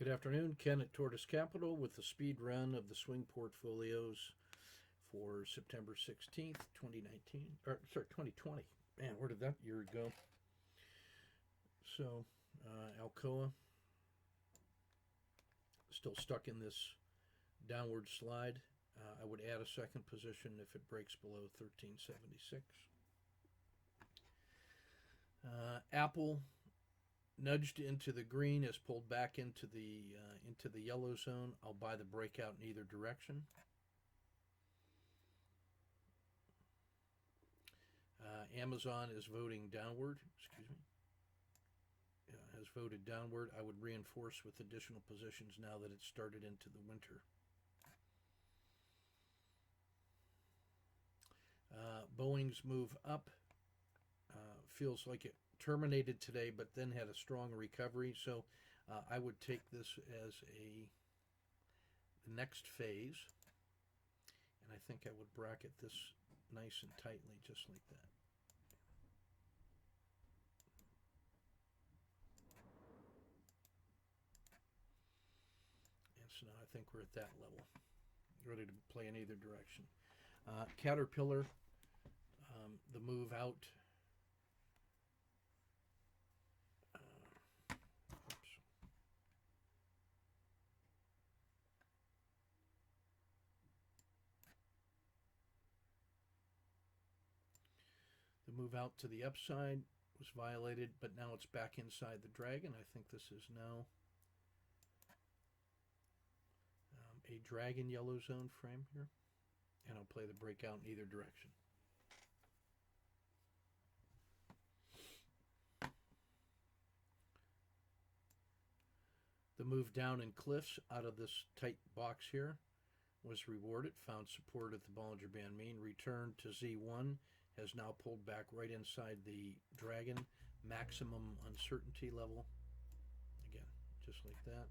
Good afternoon, Ken at Tortoise Capital with the speed run of the swing portfolios for September 16th, 2019, or sorry, 2020. Man, where did that year go? So, Alcoa still stuck in this downward slide. I would add a second position if it breaks below 1376. Apple nudged into the green, has pulled back into the yellow zone. I'll buy the breakout in either direction. Amazon is voting downward. Excuse me. Has voted downward. I would reinforce with additional positions now that it's started into the winter. Boeing's move up feels like it terminated today, but then had a strong recovery. So I would take this as the next phase, and I think I would bracket this nice and tightly, just like that. And so now I think we're at that level, ready to play in either direction. Caterpillar, the move out. The move out to the upside was violated, but now it's back inside the dragon. I think this is now a dragon yellow zone frame here, and I'll play the breakout in either direction. The move down in cliffs out of this tight box here was rewarded, found support at the Bollinger Band mean, returned to Z1, has now pulled back right inside the dragon maximum uncertainty level. Again, just like that.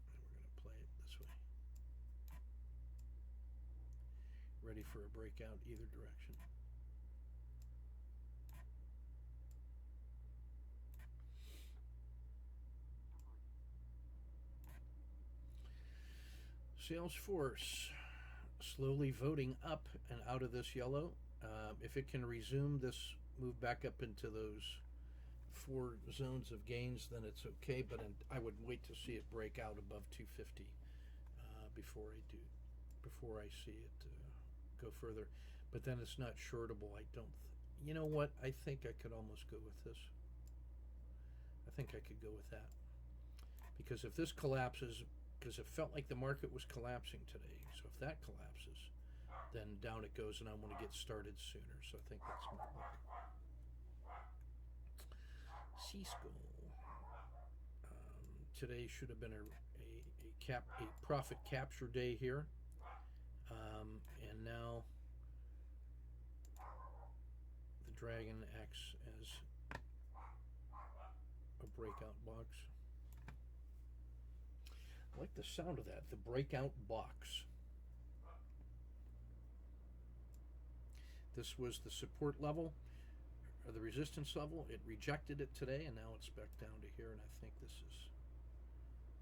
And we're going to play it this way. Ready for a breakout either direction. Salesforce slowly voting up and out of this yellow. If it can resume this move back up into those 4 zones of gains, then it's okay, but I would wait to see it break out above 250 before I see it go further. But then it's not shortable. You know what? I think I could almost go with this. I think I could go with that. Because if this collapses, because it felt like the market was collapsing today, so if that collapses, then down it goes, and I want to get started sooner. So I think that's my look. Cisco. Today should have been a profit capture day here, and now the dragon acts as a breakout box. I like the sound of that, the breakout box. This was the support level, or the resistance level. It rejected it today, and now it's back down to here, and I think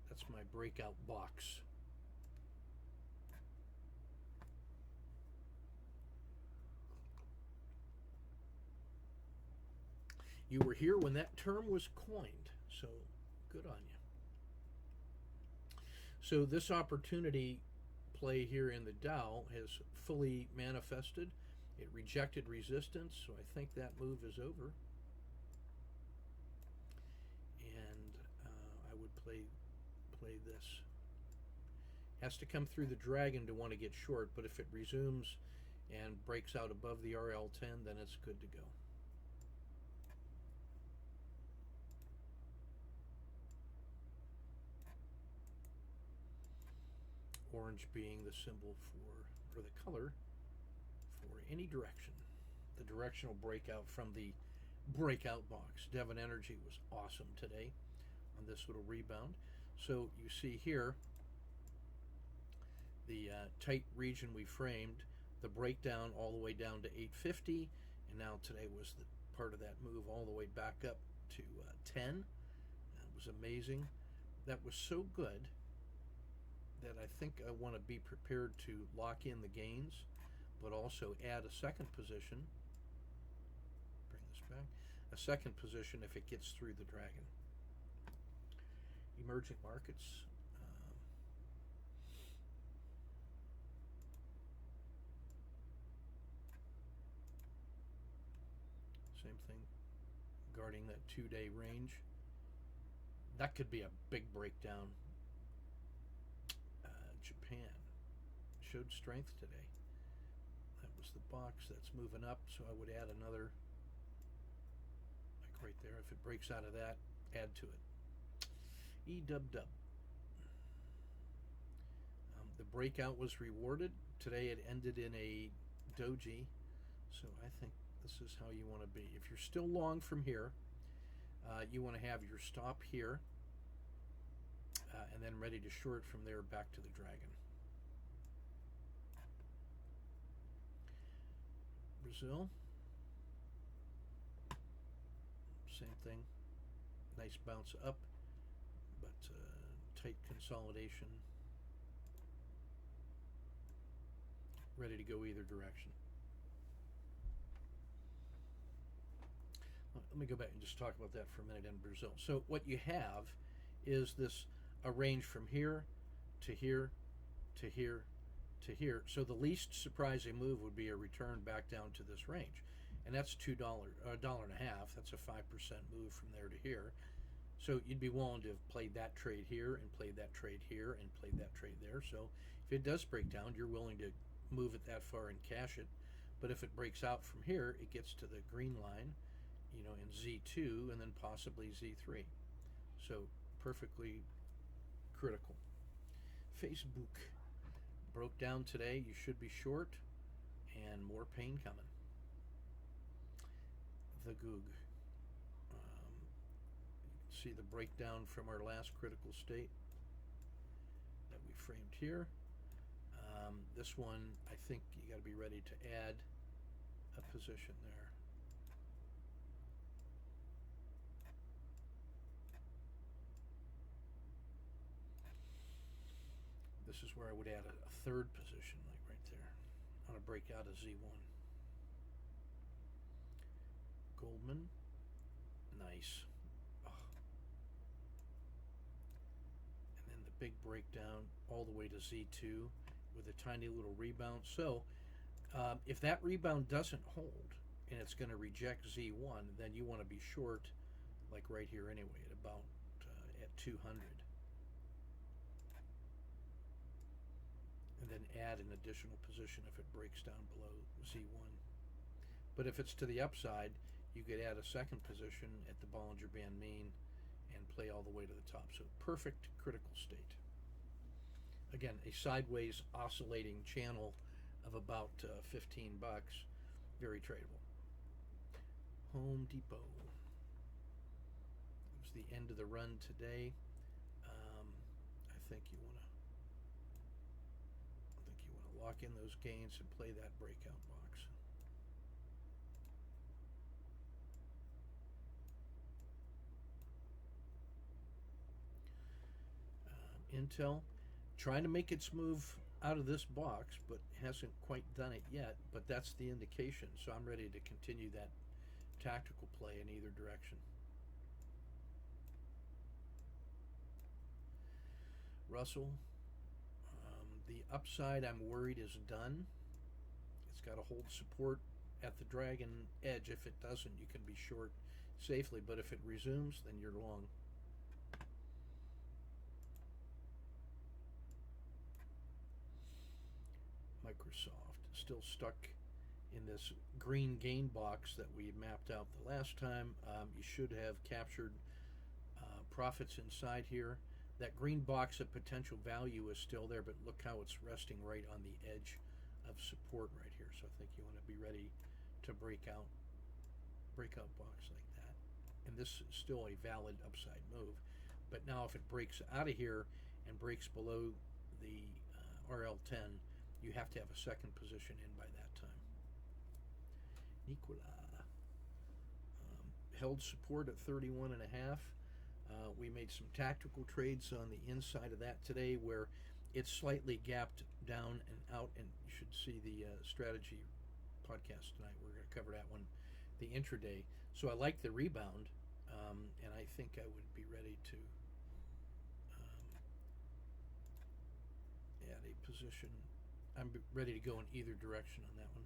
that's my breakout box. You were here when that term was coined, so good on you. So this opportunity play here in the Dow has fully manifested. It rejected resistance, so I think that move is over. And I would play this. Has to come through the dragon to want to get short, but if it resumes and breaks out above the RL10, then it's good to go. Orange being the symbol for, or the color for any direction. The directional breakout from the breakout box. Devon Energy was awesome today on this little rebound. So you see here the tight region we framed, the breakdown all the way down to 850, and now today was the part of that move all the way back up to 10. That was amazing. that was so good that I think I want to be prepared to lock in the gains, but also add a second position. Bring this back. A second position if it gets through the dragon. Emerging markets. Same thing. Guarding that 2-day range. That could be a big breakdown. Japan showed strength today. That was the box. That's moving up, so I would add another, like right there. If it breaks out of that, add to it. E-dub-dub. The breakout was rewarded. Today it ended in a doji, so I think this is how you want to be. If you're still long from here, you want to have your stop here, and then ready to short from there back to the dragon. Brazil, same thing. Nice bounce up, but tight consolidation. Ready to go either direction. Let me go back and just talk about that for a minute in Brazil. So what you have is this a range from here to here to here to here. So the least surprising move would be a return back down to this range, and that's $2, $1.50. That's a 5% move from there to here. So you'd be willing to have played that trade here and played that trade here and played that trade there. So if it does break down, you're willing to move it that far and cash it. But if it breaks out from here, it gets to the green line, you know, in Z2 and then possibly Z3. So perfectly critical. Facebook broke down today. You should be short, and more pain coming. The Goog. You can see the breakdown from our last critical state that we framed here. This one, I think you got to be ready to add a position there. This is where I would add a third position, like right there, on a breakout of Z1. Goldman, nice. Oh. And then the big breakdown all the way to Z2 with a tiny little rebound. So if that rebound doesn't hold and it's going to reject Z1, then you want to be short, like right here anyway, at about at 200. And then add an additional position if it breaks down below Z1. But if it's to the upside, you could add a second position at the Bollinger Band mean and play all the way to the top. So perfect critical state. Again, a sideways oscillating channel of about $15. Very tradable. Home Depot. It was the end of the run today. I think you want to lock in those gains and play that breakout box. Intel, trying to make its move out of this box, but hasn't quite done it yet, but that's the indication. So I'm ready to continue that tactical play in either direction. Russell, the upside I'm worried is done. It's got to hold support at the dragon edge. If it doesn't, you can be short safely, but if it resumes, then you're long. Microsoft, still stuck in this green gain box that we mapped out the last time. You should have captured profits inside here. That green box of potential value is still there, but look how it's resting right on the edge of support right here. So I think you want to be ready to breakout box like that. And this is still a valid upside move. But now if it breaks out of here and breaks below the RL10, you have to have a second position in by that time. Nikola held support at 31.5. We made some tactical trades on the inside of that today where it's slightly gapped down and out, and you should see the strategy podcast tonight. We're going to cover that one, the intraday. So I like the rebound, and I think I would be ready to add a position. I'm ready to go in either direction on that one.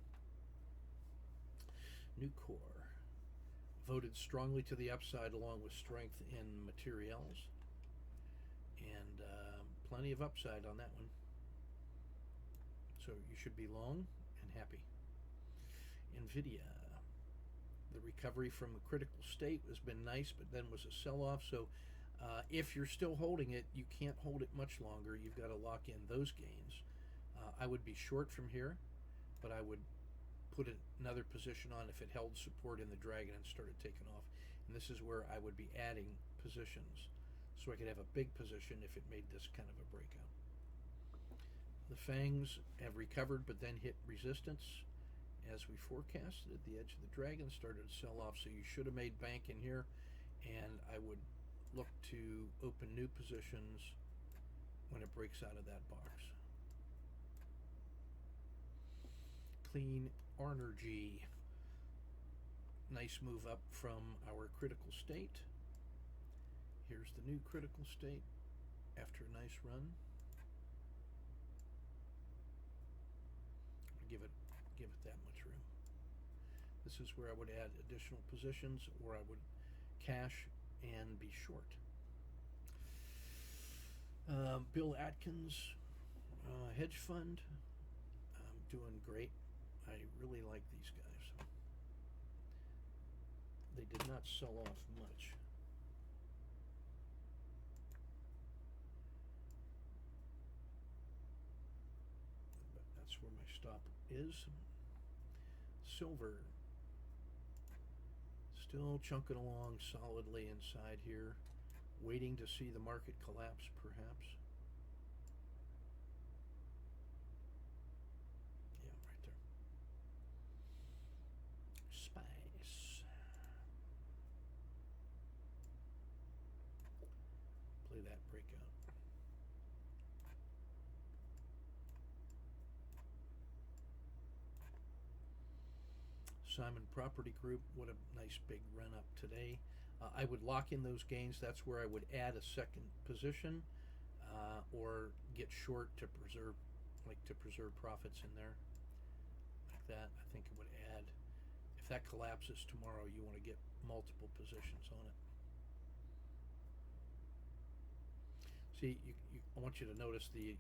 Nucor voted strongly to the upside along with strength in materials, and plenty of upside on that one. So you should be long and happy. Nvidia, the recovery from a critical state has been nice, but then was a sell-off. So if you're still holding it, you can't hold it much longer. You've got to lock in those gains. I would be short from here, but I would put another position on if it held support in the dragon and started taking off. And this is where I would be adding positions, so I could have a big position if it made this kind of a breakout. The fangs have recovered but then hit resistance as we forecasted at the edge of the dragon, started to sell off, so you should have made bank in here, and I would look to open new positions when it breaks out of that box. Clean Energy, nice move up from our critical state. Here's the new critical state after a nice run. Give it that much room. This is where I would add additional positions, or I would cash and be short. Bill Atkins, hedge fund, doing great. I really like these guys. They did not sell off much. But that's where my stop is. Silver, still chunking along solidly inside here, waiting to see the market collapse perhaps. Yeah, right there. Spice. Play that breakout. Simon Property Group, what a nice big run up today. I would lock in those gains. That's where I would add a second position, or get short to preserve profits in there like that. I think it would add, if that collapses tomorrow, you want to get multiple positions on it. See, I want you to notice the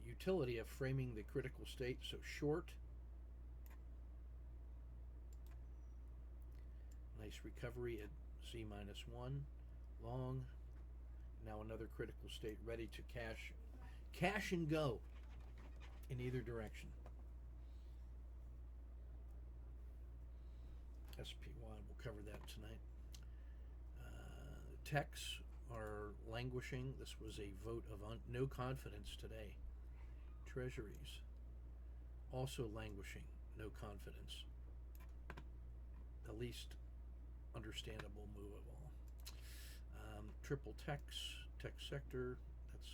utility of framing the critical state. So short, nice recovery at Z-1, long, now another critical state ready to cash and go in either direction. SPY, we'll cover that tonight. Techs are languishing. This was a vote of no confidence today. Treasuries also languishing, no confidence. The least understandable move of all. Triple tech sector, that's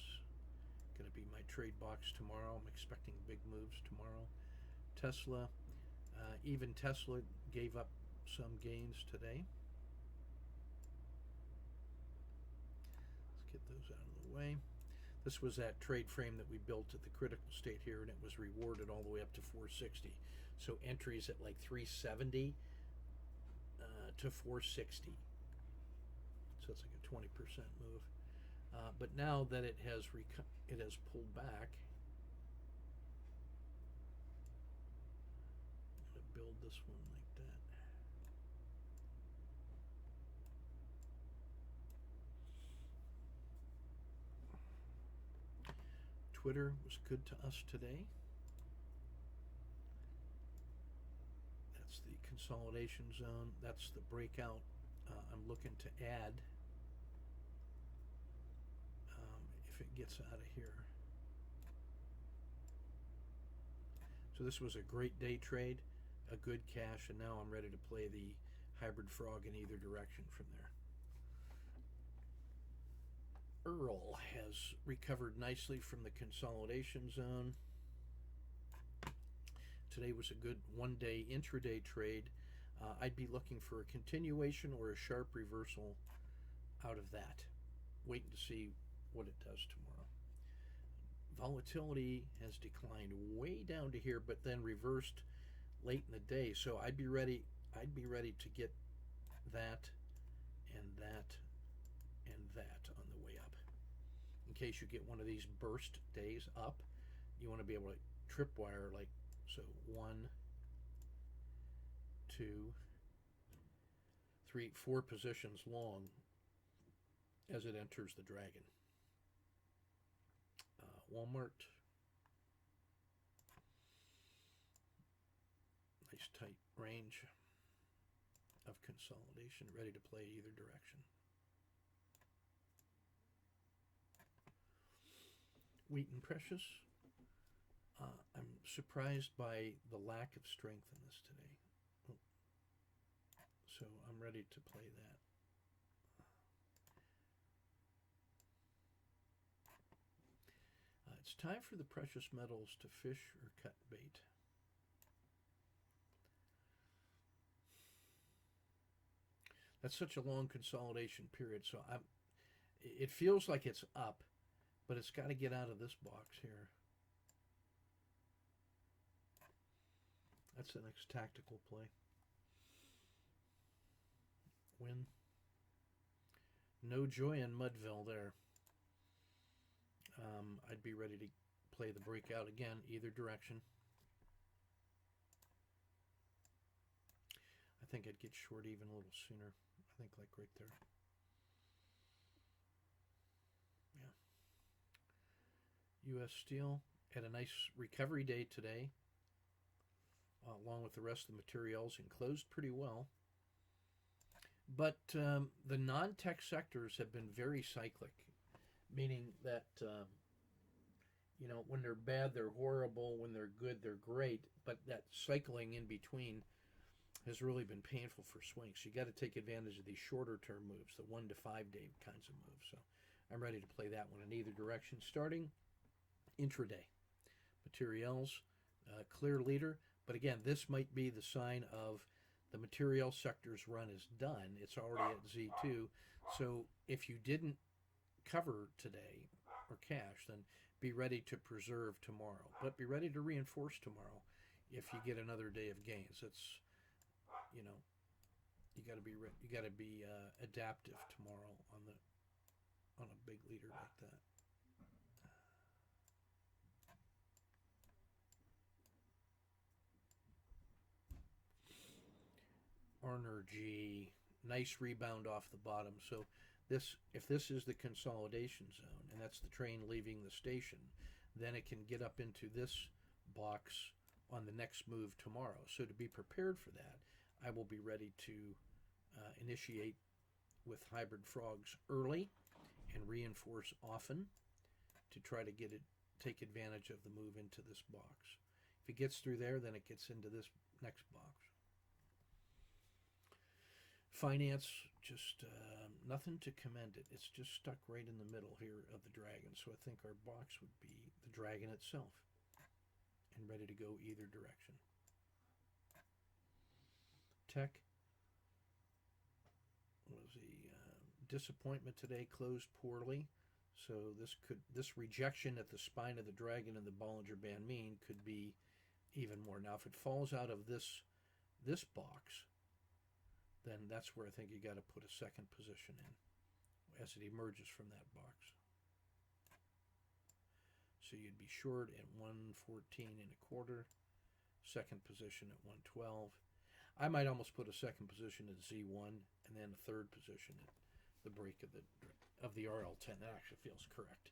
going to be my trade box tomorrow. I'm expecting big moves tomorrow. Tesla, even Tesla gave up some gains today. Let's get those out of the way. This was that trade frame that we built at the critical state here, and it was rewarded all the way up to 460. So entries at like 370 to 460. So it's like a 20% move. But now that it has pulled back, I'm going to build this one like that. Twitter was good to us today. That's the consolidation zone. That's the breakout I'm looking to add if it gets out of here. So this was a great day trade, a good cash, and now I'm ready to play the hybrid frog in either direction from there. Earl has recovered nicely from the consolidation zone. Today was a good one-day intraday trade. I'd be looking for a continuation or a sharp reversal out of that. Waiting to see what it does tomorrow. Volatility has declined way down to here, but then reversed late in the day. So I'd be ready to get that and that and that on the way up. In case you get one of these burst days up, you want to be able to tripwire like so. 1, 2, 3, 4 positions long as it enters the dragon. Walmart, nice tight range of consolidation, ready to play either direction. Wheat and precious. I'm surprised by the lack of strength in this today. So I'm ready to play that. It's time for the precious metals to fish or cut bait. That's such a long consolidation period, so it feels like it's up, but it's got to get out of this box here. That's the next tactical play. Win. No joy in Mudville there. I'd be ready to play the breakout again, either direction. I think I'd get short even a little sooner. I think like right there. Yeah. U.S. Steel had a nice recovery day today, along with the rest of the materials, and closed pretty well. But the non-tech sectors have been very cyclic, meaning that when they're bad, they're horrible. When they're good, they're great. But that cycling in between has really been painful for swings. You got to take advantage of these shorter term moves, the 1 to 5 day kinds of moves. So I'm ready to play that one in either direction. Starting intraday. Materials, clear leader. But again, this might be the sign of the material sector's run is done. It's already at Z2. So if you didn't cover today or cash, then be ready to preserve tomorrow. But be ready to reinforce tomorrow if you get another day of gains. It's, you got to be adaptive tomorrow on a big leader like that. G, nice rebound off the bottom. So if this is the consolidation zone, and that's the train leaving the station, then it can get up into this box on the next move tomorrow. So to be prepared for that, I will be ready to initiate with hybrid frogs early and reinforce often to try to take advantage of the move into this box. If it gets through there, then it gets into this next box. Finance, just nothing to commend it. It's just stuck right in the middle here of the dragon. So I think our box would be the dragon itself and ready to go either direction. Tech was a disappointment today, closed poorly. So this rejection at the spine of the dragon and the Bollinger Band mean could be even more. Now, if it falls out of this box, then that's where I think you got to put a second position in as it emerges from that box. So you'd be short at 114.25, second position at 112. I might almost put a second position at Z1 and then a third position at the break of the RL10. That actually feels correct.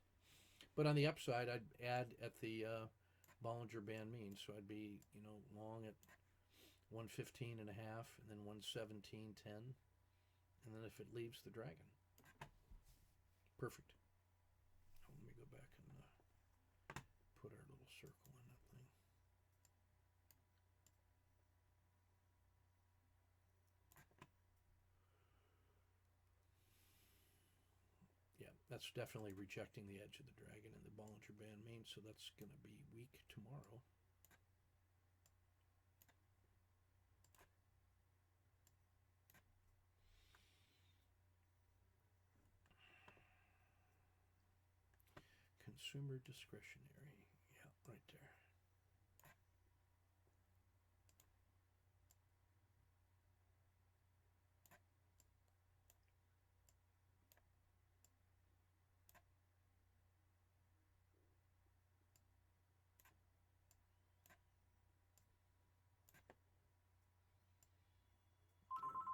But on the upside, I'd add at the Bollinger Band mean, so I'd be long at 115.5 and then 117.10, and then if it leaves the dragon, perfect. Let me go back and put our little circle in that thing. Yeah, That's definitely rejecting the edge of the dragon and the Bollinger Band main, so that's going to be weak tomorrow. Consumer discretionary. Yeah, right there.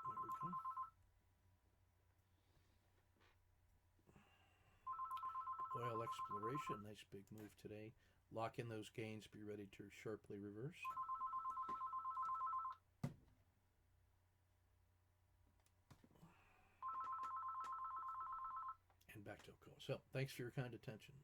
There we go. Oil exploration, nice big move today. Lock in those gains, be ready to sharply reverse. And back to a call. So, thanks for your kind attention.